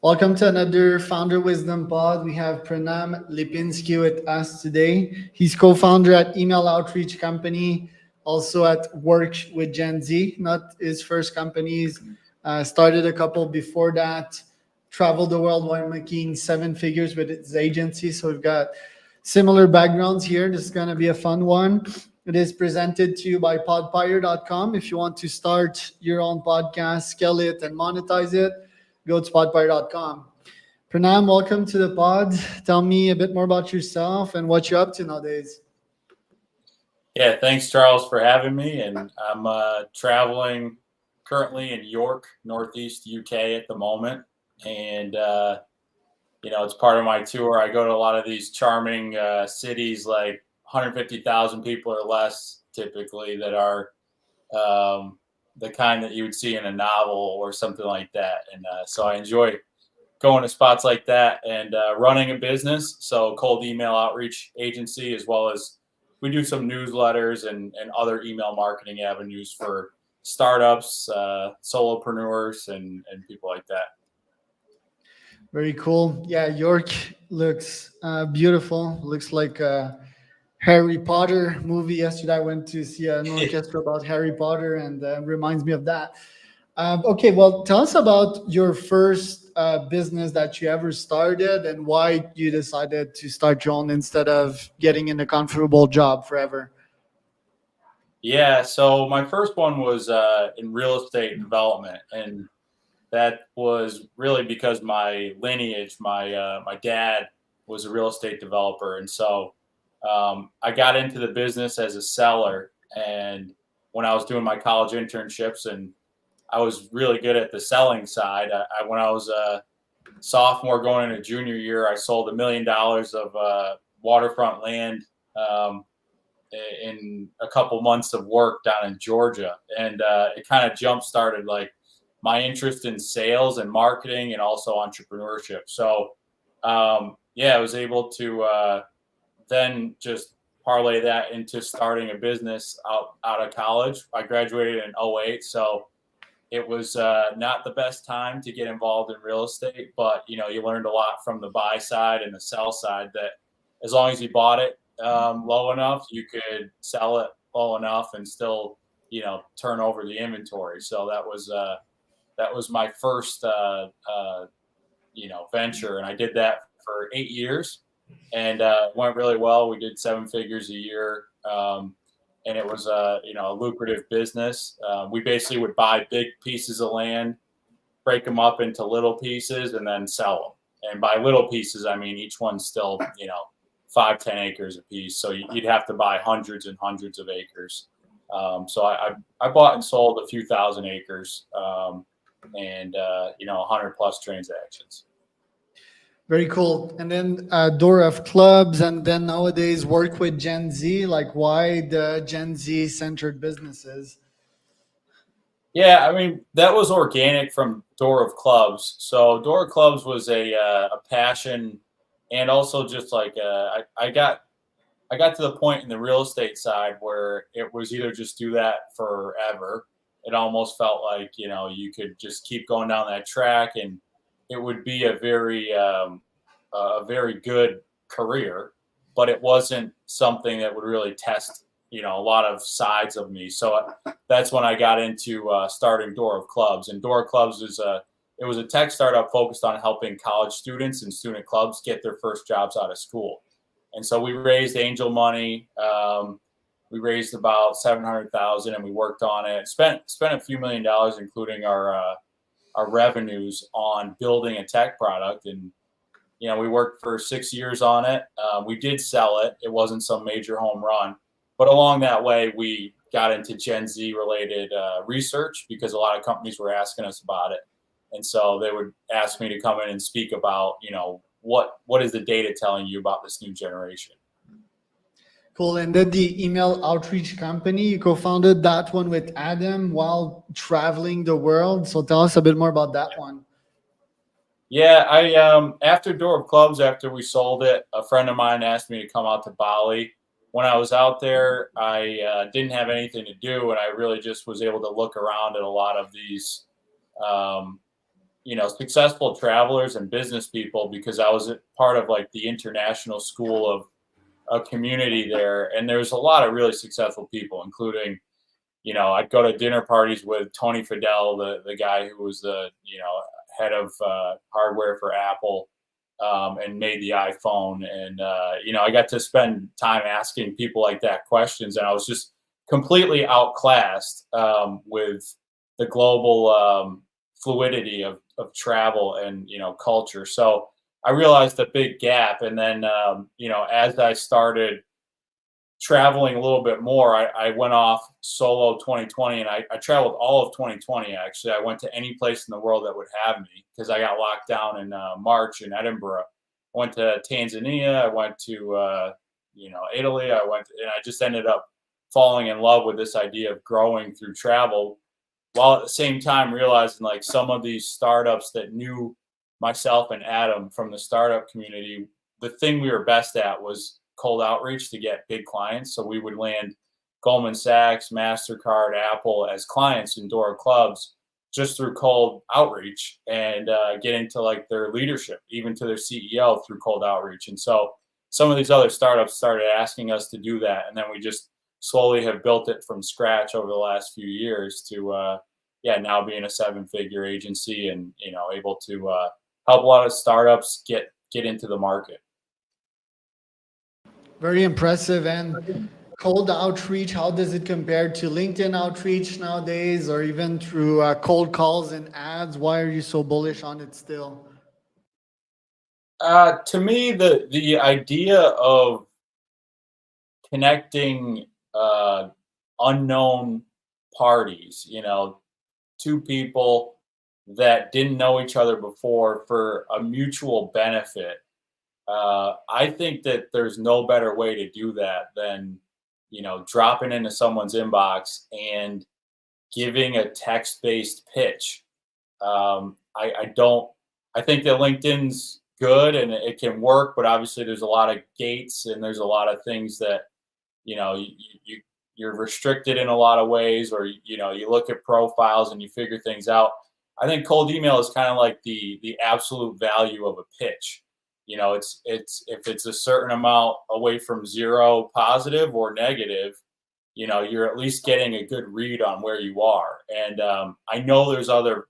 Welcome to another Founder Wisdom Pod. We have Pranam Lipinski with us today. He's co-founder at Email Outreach Company, also at Work with Gen Z. Not his first companies. Started a couple before that. Traveled the world while making seven figures with his agency. So we've got similar backgrounds here. This is going to be a fun one. It is presented to you by podpire.com. If you want to start your own podcast, scale it, and monetize it, go to podpire.com. Pranam, welcome to the pod. Tell me a bit more about yourself and what you're up to nowadays. Yeah, thanks, Charles, for having me. And I'm traveling currently in York, Northeast UK at the moment. And, it's part of my tour. I go to a lot of these charming cities, like 150,000 people or less, typically, that are the kind that you would see in a novel or something like that. And so I enjoy going to spots like that and running a business. So cold email outreach agency, as well as we do some newsletters and other email marketing avenues for startups, solopreneurs, and people like that. Very cool. Yeah, York looks beautiful. Looks like a Harry Potter movie. Yesterday, I went to see an orchestra about Harry Potter, and reminds me of that. Okay, well, tell us about your first business that you ever started and why you decided to start your own instead of getting in a comfortable job forever. Yeah, so my first one was in real estate development, and that was really because my lineage, my dad was a real estate developer, and so I got into the business as a seller. And when I was doing my college internships, and I was really good at the selling side. When I was a sophomore going into junior year, I sold $1 million of waterfront land um, in a couple months of work down in Georgia, and it kind of jump started like my interest in sales and marketing and also entrepreneurship. So I was able to then just parlay that into starting a business out of college. I graduated in '08, so it was not the best time to get involved in real estate, but you learned a lot from the buy side and the sell side that as long as you bought it low enough, you could sell it low enough and still turn over the inventory. So that was my first venture, and I did that for 8 years, and went really well. We did seven figures a year. And it was a lucrative business. We basically would buy big pieces of land, break them up into little pieces, and then sell them. And by little pieces, I mean each one's still 5-10 acres a piece. So you'd have to buy hundreds and hundreds of acres. So I bought and sold a few thousand acres, and 100 plus transactions. Very cool. And then door of clubs, and then nowadays work with Gen Z. Like, why the Gen Z centered businesses? Yeah, I mean that was organic from Door of Clubs. So Door of Clubs was a passion, and also just like I got to the point in the real estate side where it was either just do that forever. It almost felt like you could just keep going down that track, and it would be a very good career, but it wasn't something that would really test a lot of sides of me. So that's when I got into starting Door of Clubs. And Door of Clubs was a tech startup focused on helping college students and student clubs get their first jobs out of school. And so we raised angel money. We raised about 700,000, and we worked on it. Spent a few $1 million, including our revenues, on building a tech product. And we worked for 6 years on it. We did sell it. It wasn't some major home run, but along that way, we got into Gen Z related research because a lot of companies were asking us about it. And so they would ask me to come in and speak about, what is the data telling you about this new generation? Cool. And then the email outreach company, you co-founded that one with Adam while traveling the world. So tell us a bit more about that one. Yeah, I after Door of Clubs, after we sold it, a friend of mine asked me to come out to Bali. When I was out there, I didn't have anything to do, and I really just was able to look around at a lot of these successful travelers and business people, because I was part of like the international school of a community there, and there's a lot of really successful people, including, I'd go to dinner parties with Tony Fadell, the guy who was the head of hardware for Apple, and made the iPhone, and I got to spend time asking people like that questions, and I was just completely outclassed with the global fluidity of travel and culture. So I realized a big gap, and then as I started traveling a little bit more, I went off solo 2020, and I traveled all of 2020. Actually, I went to any place in the world that would have me, because I got locked down in March in Edinburgh. I went to Tanzania. I went to Italy. And I just ended up falling in love with this idea of growing through travel, while at the same time realizing like some of these startups that knew myself and Adam from the startup community, the thing we were best at was cold outreach to get big clients. So we would land Goldman Sachs, MasterCard, Apple as clients in Dora clubs just through cold outreach, and getting to like their leadership, even to their CEO through cold outreach. And so some of these other startups started asking us to do that. And then we just slowly have built it from scratch over the last few years to, now being a 7-figure agency, and, able to help a lot of startups get into the market. Very impressive. And cold outreach, how does it compare to LinkedIn outreach nowadays, or even through cold calls and ads? Why are you so bullish on it still? To me, the idea of connecting unknown parties, two people that didn't know each other before for a mutual benefit. I think that there's no better way to do that than, dropping into someone's inbox and giving a text-based pitch. I think that LinkedIn's good and it can work, but obviously there's a lot of gates, and there's a lot of things that, you're restricted in a lot of ways, or, you look at profiles and you figure things out. I think cold email is kind of like the absolute value of a pitch. It's if it's a certain amount away from zero positive or negative, you're at least getting a good read on where you are. And I know there's other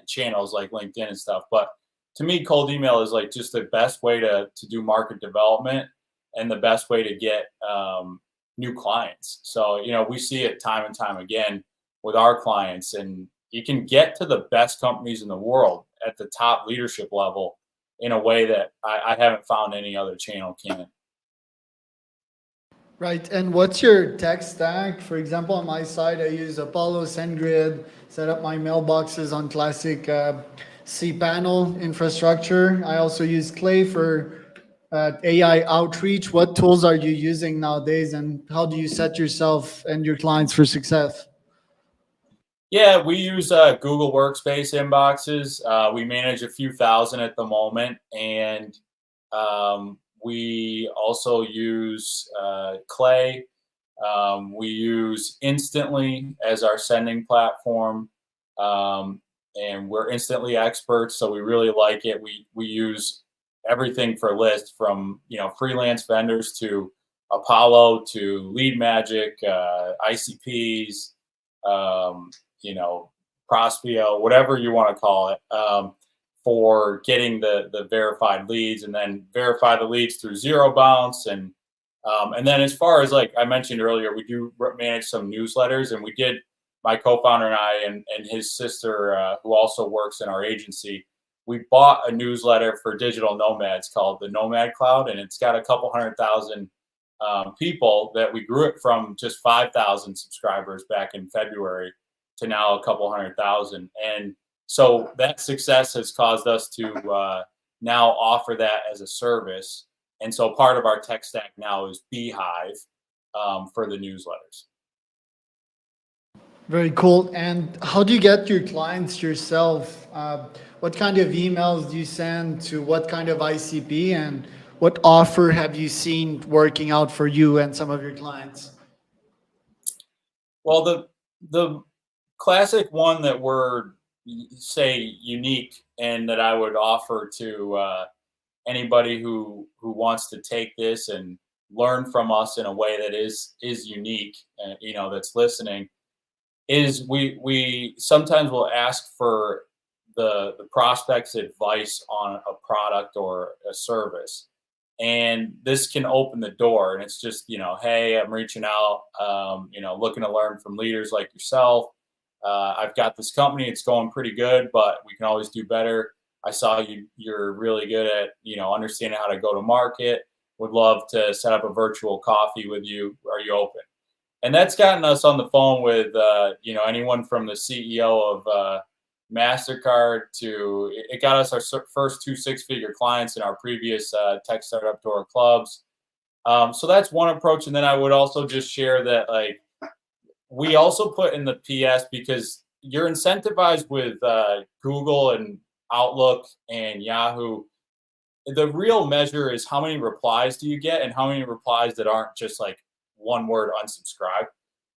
channels like LinkedIn and stuff, but to me, cold email is like just the best way to do market development, and the best way to get new clients. So, we see it time and time again with our clients, and you can get to the best companies in the world at the top leadership level in a way that I haven't found any other channel can. Right. And what's your tech stack? For example, on my side, I use Apollo, SendGrid, set up my mailboxes on classic cPanel infrastructure. I also use Clay for AI outreach. What tools are you using nowadays, and how do you set yourself and your clients for success? Yeah, we use Google Workspace inboxes. We manage a few thousand at the moment, and we also use Clay. We use Instantly as our sending platform, and we're Instantly experts, so we really like it. We use everything for lists, from freelance vendors to Apollo to Lead Magic, ICPs. Prospeo, whatever you want to call it, for getting the verified leads, and then verify the leads through zero bounce. And then, as far as like I mentioned earlier, we do manage some newsletters, and my co-founder and I, and his sister, who also works in our agency, we bought a newsletter for digital nomads called the Nomad Cloud, and it's got a couple 100,000 people that we grew it from just 5,000 subscribers back in February to now a couple 100,000. And so that success has caused us to now offer that as a service. And so part of our tech stack now is Beehive for the newsletters. Very cool. And how do you get your clients yourself? What kind of emails do you send to what kind of ICP, and what offer have you seen working out for you and some of your clients? Well, the classic one that we're say unique, and that I would offer to anybody who wants to take this and learn from us in a way that is unique, that's listening, is we sometimes will ask for the prospect's advice on a product or a service, and this can open the door. And it's just, hey, I'm reaching out, looking to learn from leaders like yourself. I've got this company, it's going pretty good, but we can always do better. I saw you're really good at understanding how to go to market. Would love to set up a virtual coffee with you. Are you open? And that's gotten us on the phone with anyone from the CEO of MasterCard to it got us our first 2 6-figure clients in our previous tech startup tour clubs. So that's one approach. And then I would also just share that, like, we also put in the PS, because you're incentivized with Google and Outlook and Yahoo. The real measure is how many replies do you get, and how many replies that aren't just like one word unsubscribe.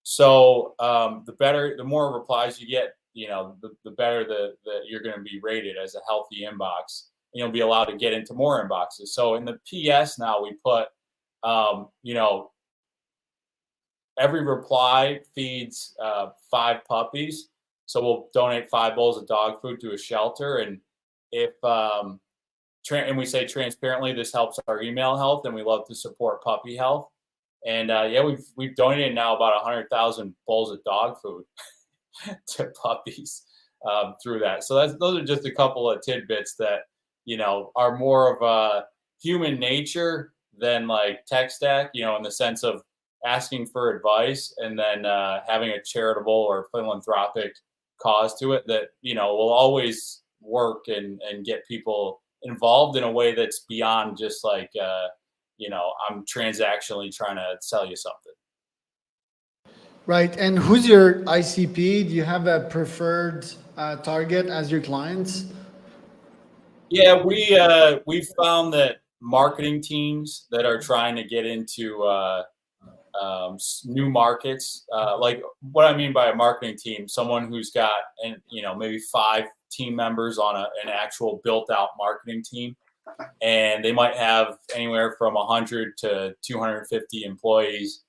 So the more replies you get, the better the you're going to be rated as a healthy inbox. And you'll be allowed to get into more inboxes. So in the PS now we put, every reply feeds 5 puppies. So we'll donate 5 bowls of dog food to a shelter. And if and we say transparently, this helps our email health, and we love to support puppy health. And we've donated now about 100,000 bowls of dog food to puppies through that. So those are just a couple of tidbits that are more of a human nature than like tech stack. In the sense of asking for advice, and then having a charitable or philanthropic cause to it that will always work and get people involved in a way that's beyond just like I'm transactionally trying to sell you something. Right. And who's your ICP? Do you have a preferred target as your clients? Yeah, we've found that marketing teams that are trying to get into new markets, like what I mean by a marketing team, someone who's got maybe 5 team members on an actual built out marketing team, and they might have anywhere from 100 to 250 employees.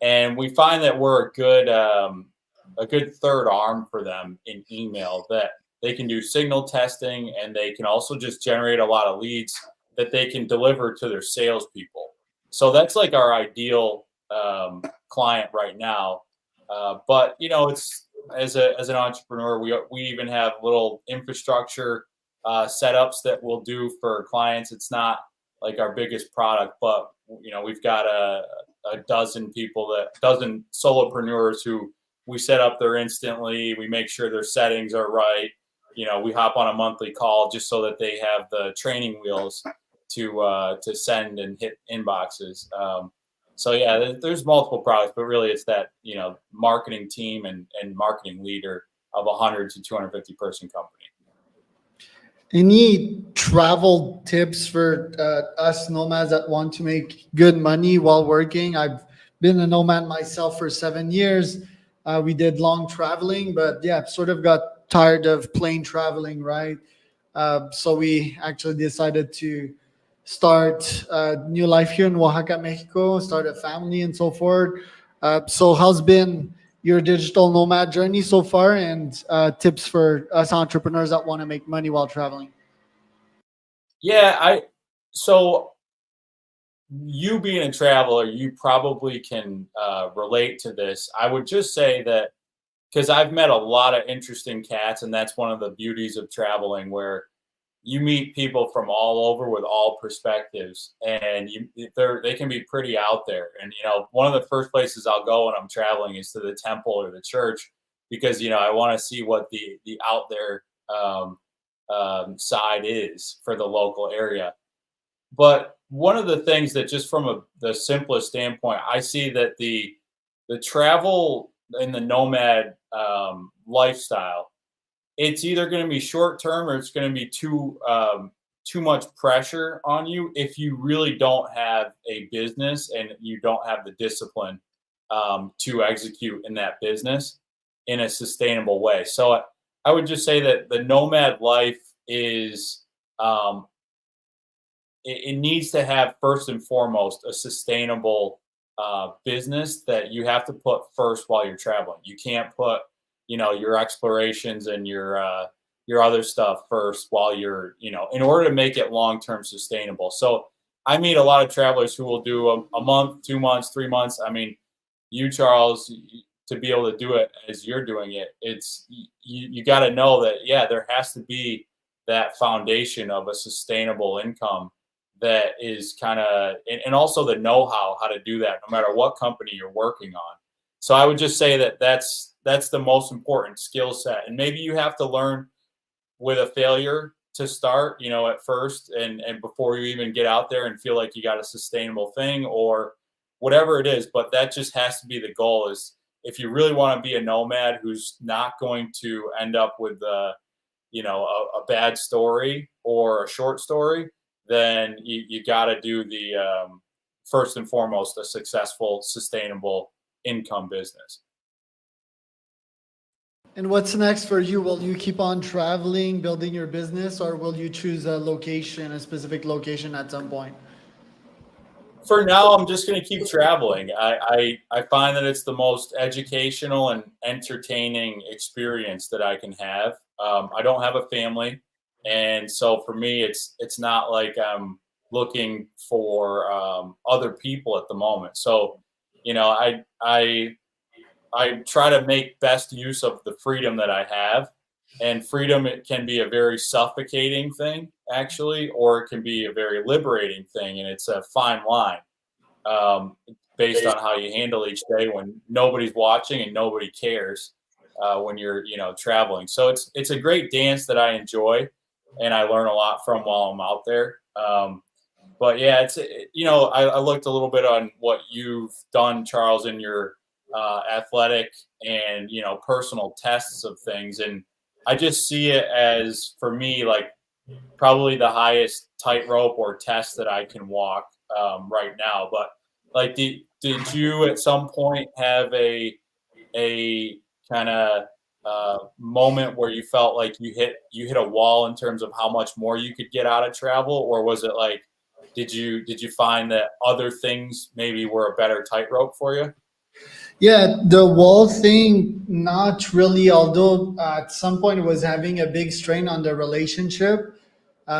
And we find that we're a good third arm for them in email, that they can do signal testing, and they can also just generate a lot of leads that they can deliver to their salespeople. So that's like our ideal client right now. But it's as an entrepreneur, we even have little infrastructure setups that we'll do for clients. It's not like our biggest product, but we've got a dozen solopreneurs who we set up there instantly. We make sure their settings are right. We hop on a monthly call just so that they have the training wheels to send and hit inboxes. So yeah, there's multiple products, but really it's that marketing team and marketing leader of 100 to 250 person company. Any travel tips for us nomads that want to make good money while working? I've been a nomad myself for 7 years. We did long traveling, but sort of got tired of plane traveling, right? So we actually decided to start a new life here in Oaxaca, Mexico, start a family and so forth. So how's been your digital nomad journey so far, and tips for us entrepreneurs that want to make money while traveling? Yeah, so you being a traveler, you probably can relate to this. I would just say that, because I've met a lot of interesting cats, and that's one of the beauties of traveling, where you meet people from all over with all perspectives, and they can be pretty out there. And one of the first places I'll go when I'm traveling is to the temple or the church, because I want to see what the out there side is for the local area. But one of the things that, just from the simplest standpoint, I see that the travel in the nomad lifestyle, it's either going to be short term, or it's going to be too much pressure on you if you really don't have a business and you don't have the discipline to execute in that business in a sustainable way. So I would just say that the nomad life is um, it needs to have first and foremost a sustainable business that you have to put first while you're traveling. You can't put, your explorations and your other stuff first while you're, in order to make it long term sustainable. So I meet a lot of travelers who will do a month, 2 months, 3 months. I mean, you, Charles, to be able to do it as you're doing it, you got to know that, yeah, there has to be that foundation of a sustainable income that is kind of, and also the know-how to do that no matter what company you're working on. So I would just say that that's the most important skill set, and maybe you have to learn with a failure to start, at first, and before you even get out there and feel like you got a sustainable thing or whatever it is. But that just has to be the goal, is if you really want to be a nomad who's not going to end up with a bad story or a short story, then you got to do the first and foremost a successful, sustainable income business. And what's next for you? Will you keep on traveling, building your business, or will you choose a location, a specific location at some point? For now, I'm just going to keep traveling. I find that it's the most educational and entertaining experience that I can have. I don't have a family, and so for me, it's not like I'm looking for other people at the moment. So, I try to make best use of the freedom that I have. And freedom, it can be a very suffocating thing, actually, or it can be a very liberating thing. And it's a fine line, um, based on how you handle each day when nobody's watching and nobody cares, when you're, traveling. So it's a great dance that I enjoy and I learn a lot from while I'm out there. But yeah, I looked a little bit on what you've done, Charles, in your athletic and personal tests of things, and I just see it as, for me, like probably the highest tightrope or test that I can walk right now. But like, did you at some point have a kind of moment where you felt like you hit a wall in terms of how much more you could get out of travel, or was it like, did you find that other things maybe were a better tightrope for you? Yeah, the wall thing, not really, although at some point it was having a big strain on the relationship.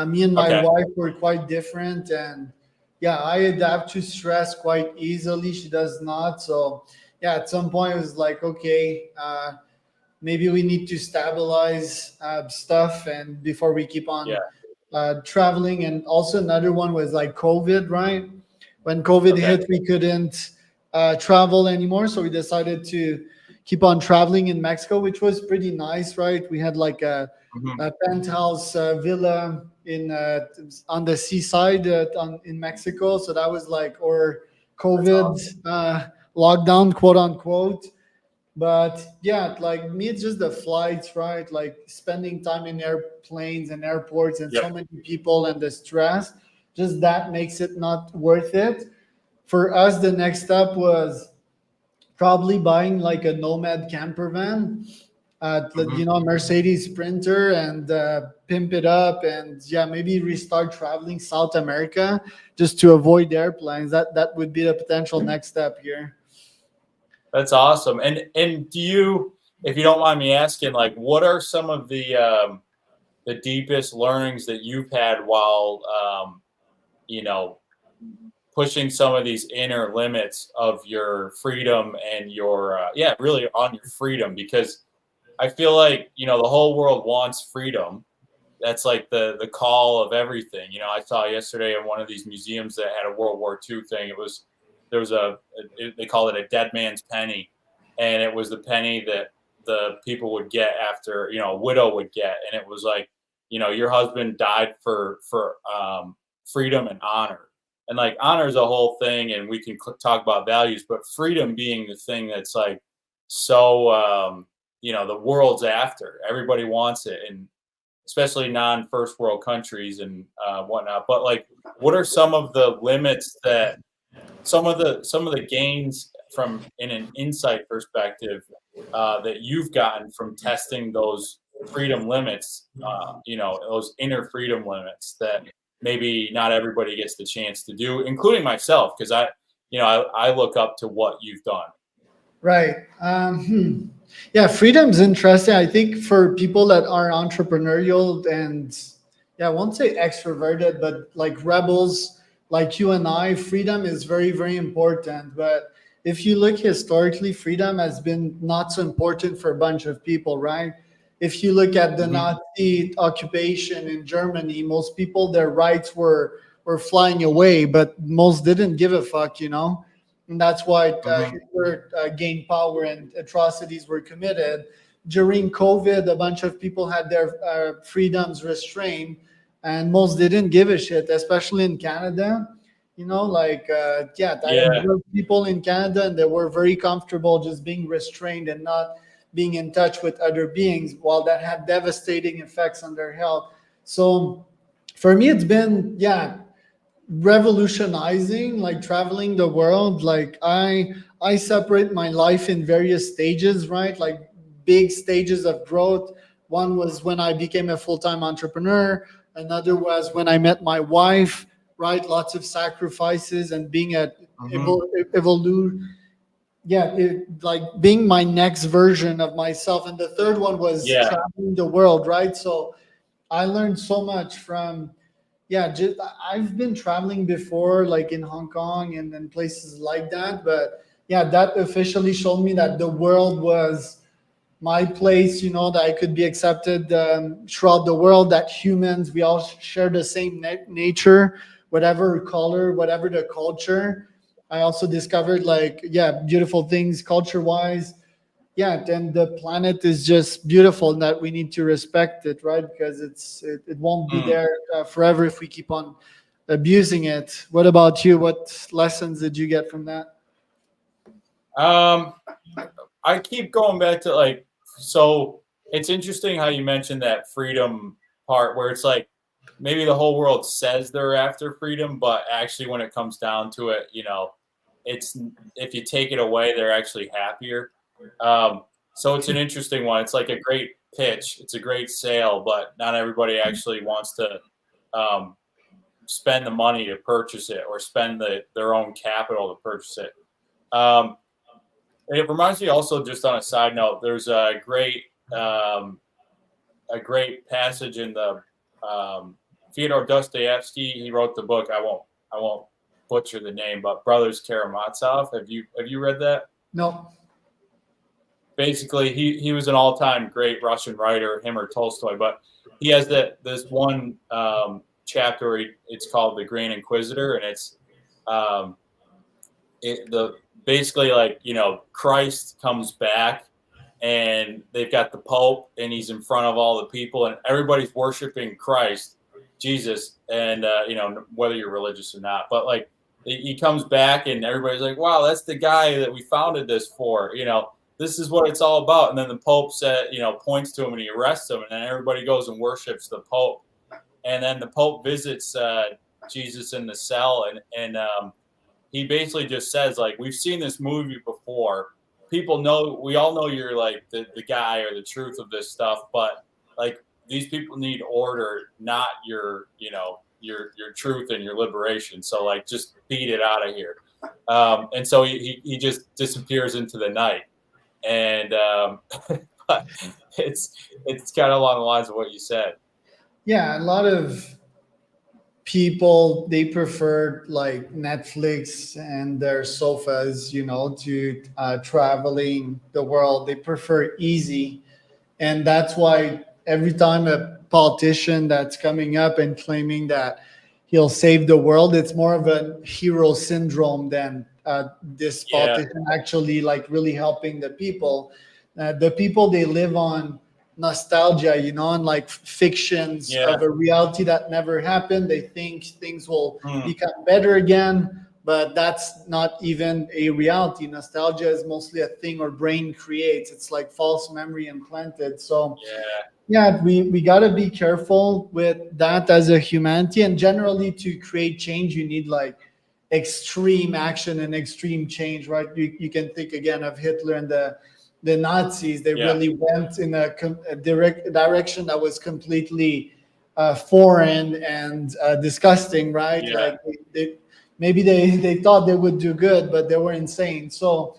Me and my Okay. wife were quite different, and yeah, I adapt to stress quite easily. She does not. So, yeah, at some point it was like, okay, maybe we need to stabilize stuff and before we keep Yeah. on traveling. And also another one was like COVID, right? When COVID Okay. hit, we couldn't travel anymore, so we decided to keep on traveling in Mexico, which was pretty nice, right? We had like Mhm. a penthouse villa in on the seaside in Mexico, so that was like our That's COVID awesome. lockdown, quote unquote. But yeah, like me, it's just the flights, right? Like spending time in airplanes and airports and Yep. so many people and the stress, just that makes it not worth it. For us, the next step was probably buying like a Nomad camper van, Hmm. Mercedes Sprinter, and pimp it up, and yeah, maybe restart traveling South America just to avoid airplanes. That would be the potential next step here. That's awesome. And do you, if you don't mind me asking, like, what are some of the deepest learnings that you've had while you know pushing some of these inner limits of your freedom and your yeah, really on your freedom? Because I feel like, the whole world wants freedom. That's like the call of everything. I saw yesterday in one of these museums that had a World War II thing. There was they call it a dead man's penny, and it was the penny that the people would get after, a widow would get, and it was like, your husband died for freedom and honor. And like, honor is a whole thing, and we can talk about values, but freedom being the thing that's like so, the world's after. Everybody wants it, and especially non-first world countries and whatnot. But like, what are some of the limits that some of the gains from in an insight perspective that you've gotten from testing those freedom limits, those inner freedom limits that maybe not everybody gets the chance to do, including myself, because I look up to what you've done. Right. Yeah, freedom's interesting. I think for people that are entrepreneurial and, yeah, I won't say extroverted, but like rebels like you and I, freedom is very, very important. But if you look historically, freedom has been not so important for a bunch of people, right? If you look at the Hmm. Nazi occupation in Germany, most people, their rights were flying away, but most didn't give a fuck, you know? And that's why Hmm. Hitler gained power and atrocities were committed. During COVID, a bunch of people had their freedoms restrained, and most didn't give a shit, especially in Canada. Yeah, I Yeah. observed people in Canada, and they were very comfortable just being restrained and not being in touch with other beings, while that had devastating effects on their health. So, for me, it's been, yeah, revolutionizing, like traveling the world. Like I separate my life in various stages, right? Like big stages of growth. One was when I became a full-time entrepreneur. Another was when I met my wife, right? Lots of sacrifices and being a Hmm. evolu yeah, like being my next version of myself. And the third one was Yeah. traveling the world, right? So I learned so much from, yeah, just I've been traveling before, like in Hong Kong and places like that. But yeah, that officially showed me that the world was my place, that I could be accepted throughout the world, that humans, we all share the same nature, whatever color, whatever the culture. I also discovered, like, yeah, beautiful things culture wise. Yeah, and the planet is just beautiful and that we need to respect it, right? Because it won't be Mm. there forever if we keep on abusing it. What about you? What lessons did you get from that? Um, I keep going back to so it's interesting how you mentioned that freedom part where it's like maybe the whole world says they're after freedom, but actually when it comes down to it, it's if you take it away, they're actually happier. So it's an interesting one. It's like a great pitch. It's a great sale, but not everybody actually wants to um, spend the money to purchase it or spend their own capital to purchase it. Um, it reminds me also, just on a side note, there's um, a great passage in the Fyodor Dostoevsky. He wrote the book. I won't butcher the name, but Brothers Karamazov. Have you read that? No. Basically, he was an all time great Russian writer, him or Tolstoy. But he has this one chapter where it's called the Grand Inquisitor, and it's um, the basically like Christ comes back and they've got the Pope and he's in front of all the people and everybody's worshiping Christ, Jesus, and whether you're religious or not, but like he comes back and everybody's like, wow, that's the guy that we founded this for, this is what it's all about. And then the Pope said, points to him and he arrests him, and then everybody goes and worships the Pope, and then the Pope visits Jesus in the cell, and he basically just says, like, we've seen this movie before. People know, we all know you're like the guy or the truth of this stuff, but like these people need order, not your truth and your liberation. So like just beat it out of here. And so he just disappears into the night. And but it's kind of along the lines of what you said. Yeah, a lot of people, they prefer like Netflix and their sofas, to traveling the world. They prefer easy, and that's why every time a politician that's coming up and claiming that he'll save the world, it's more of a hero syndrome than this Yeah. politician actually like really helping the people. The people, they live on nostalgia, and like fictions Yeah. of a reality that never happened. They think things will Mm. become better again, but that's not even a reality. Nostalgia is mostly a thing our brain creates. It's like false memory implanted. So Yeah. yeah, we got to be careful with that as a humanity. And generally, to create change, you need like extreme action and extreme change, right? You can think again of Hitler and the Nazis. They really went in a direction that was completely foreign and disgusting, right? Like maybe they thought they would do good, but they were insane. So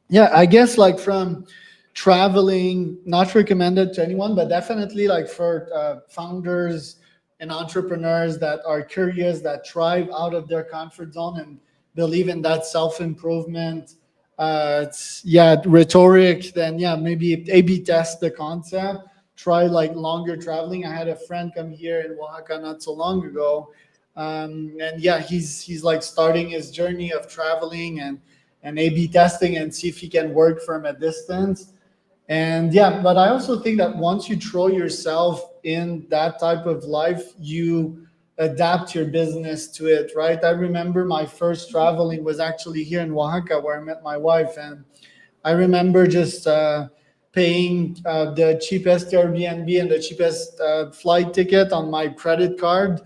yeah, I guess like from traveling, not recommended to anyone, but definitely like for founders and entrepreneurs that are curious, that thrive out of their comfort zone and believe in that self-improvement, rhetoric, then yeah, maybe A/B test the concept. Try like longer traveling. I had a friend come here in Oaxaca not so long ago, and yeah, he's like starting his journey of traveling and A/B testing and see if he can work from a distance. And yeah, but I also think that once you throw yourself in that type of life, you adapt your business to it, right? I remember my first traveling was actually here in Oaxaca where I met my wife. And I remember just paying the cheapest Airbnb and the cheapest flight ticket on my credit card,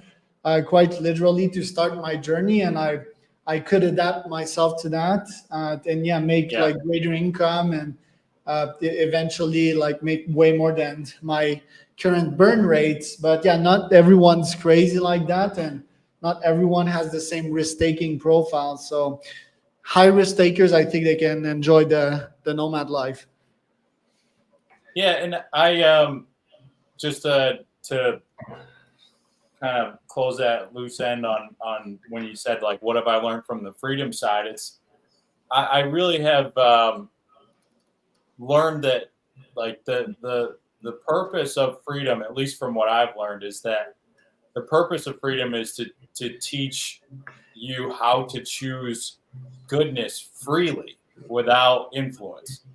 quite literally to start my journey. And I could adapt myself to that, and yeah, make like greater income and eventually like make way more than my current burn rates. But yeah, not everyone's crazy like that, and not everyone has the same risk taking profile. So high risk takers, I think they can enjoy the nomad life. Yeah, and I just to kind of close that loose end on when you said like what have I learned from the freedom side, it's I really have learned that like the purpose of freedom, at least from what I've learned, is that the purpose of freedom is to teach you how to choose goodness freely without influence.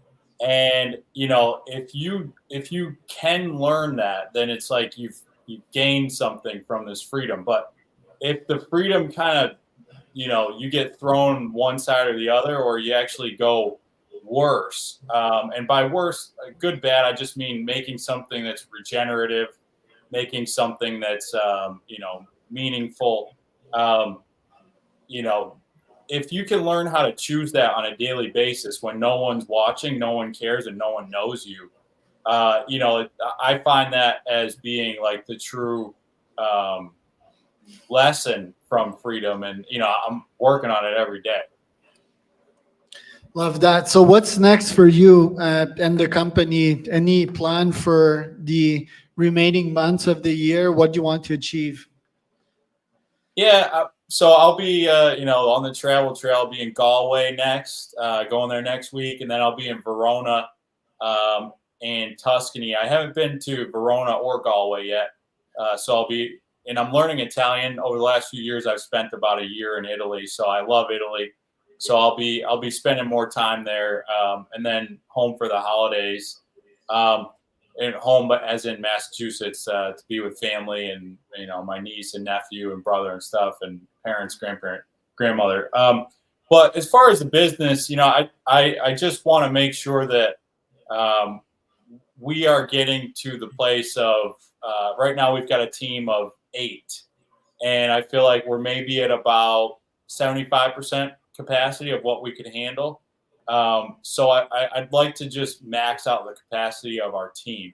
And if you can learn that, then it's like you've gained something from this freedom. But if the freedom kind of you get thrown one side or the other, or you actually go worse, and by worse, good, bad, I just mean making something that's regenerative, making something that's meaningful. Um, if you can learn how to choose that on a daily basis when no one's watching, no one cares, and no one knows you, I find that as being like the true lesson from freedom. And, I'm working on it every day. Love that. So what's next for you and the company? Any plan for the remaining months of the year? What do you want to achieve? Yeah, so I'll be, on the travel trail. I'll be in Galway next, going there next week, and then I'll be in Verona and Tuscany. I haven't been to Verona or Galway yet, so and I'm learning Italian. Over the last few years, I've spent about a year in Italy, so I love Italy. So I'll be spending more time there, and then home for the holidays. And home, but as in Massachusetts, to be with family and my niece and nephew and brother and stuff, and parents, grandmother. But as far as the business, I just want to make sure that we are getting to the place of right now we've got a team of 8, and I feel like we're maybe at about 75% capacity of what we could handle. So I'd like to just max out the capacity of our team.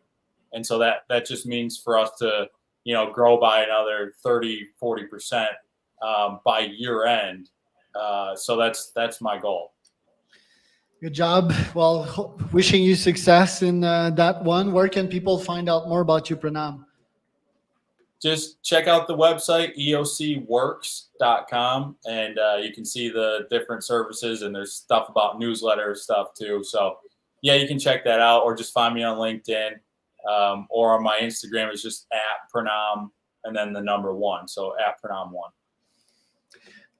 And so that just means for us to, grow by another 30-40% by year end. So that's my goal. Good job. Well, wishing you success in that one. Where can people find out more about you, Pranam? Just check out the website, eocworks.com, and you can see the different services, and there's stuff about newsletter stuff too. So yeah, you can check that out, or just find me on LinkedIn, or on my Instagram is just @Pranam and then the number 1. So @Pranam1.